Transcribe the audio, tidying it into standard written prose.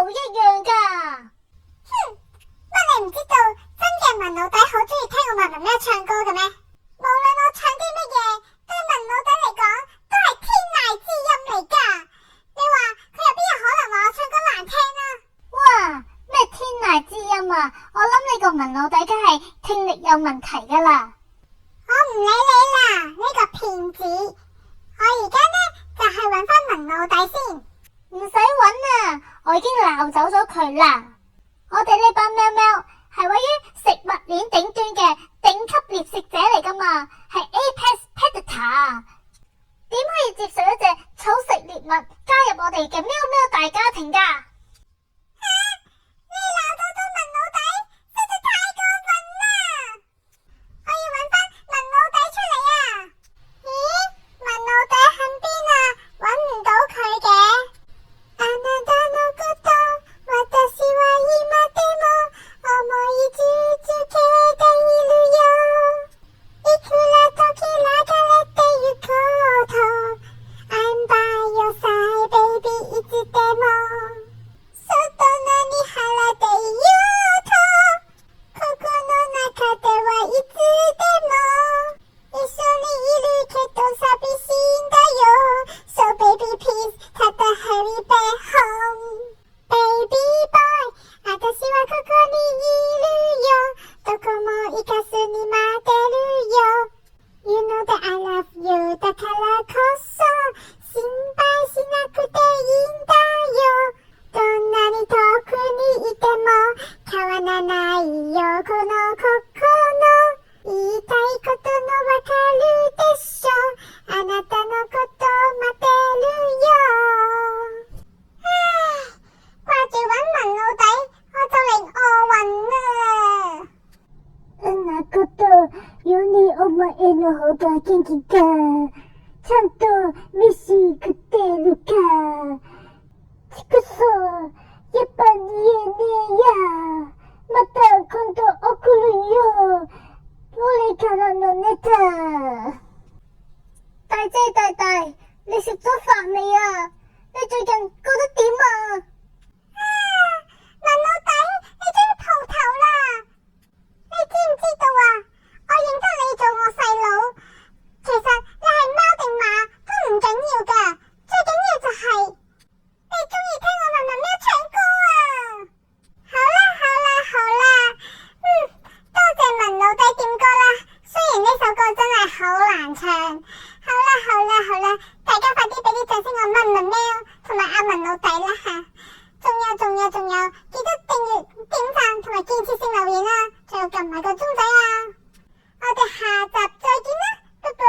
模一樣㗎。乜你唔知道真嘅文老底好中意聽我文文喵唱歌嘅咩？無論我唱啲乜嘢，對文老底嚟講都係天籟之音嚟噶。你話佢又邊有可能話我唱歌難聽啊？哇，咩天籟之音啊？我諗你個文老底梗係聽力有問題噶啦。我唔理你啦，呢個騙子！我而家呢就去搵翻文老底先。唔使搵啊，我已經鬧走咗佢啦。我哋呢班喵喵係位於食物鏈頂端嘅頂級獵食者嚟噶嘛，係 Apex Predator。點可以接受一隻草食獵物加入我哋嘅喵喵大家庭噶？你鬧到文老底，實在太過分啦！我要搵翻文老底出嚟啊！咦，文老底喺邊啊？搵唔到佢嘅。あなたのこと私は今でも思い続けているよ。いくら時流れてゆこうと I'm by your side baby いつでも外に晴れていようとここの中ではいつでも一緒にいるけど寂しいんだよ So baby please ただ hurry back home Baby boy 私はここにいるよどこも行かずに待ってるよ You know that I love you だからこそ心配しなくていいんだよどんなに遠くにいても変わらないよこの心言いたいことのわかるでしょあなたのこと待ってるよ掛住搵文老底我就嚟餓暈啦なこと世に思えぬほど元気かちゃんと飯食ってるかちくそやっぱ見えねえやまた今度送るよ俺からのネタ大姐大大你食咗飯未啊你最近覺得點啊文老底你終於蒲頭啦你知唔知道啊我認得你做我細佬其實你係貓定馬都唔緊要㗎最緊要就係你鍾意聽我文文喵唱歌啊好啦好啦好啦多謝文老底點歌啦雖然呢首歌真係好難唱好啦好啦好啦大家快啲俾啲掌聲我文文喵同埋阿文老底啦吓仲有，記得訂閱、點讚同埋建設性留言啦，仲要撳埋個鐘仔啊！我哋下集再見啦，拜拜。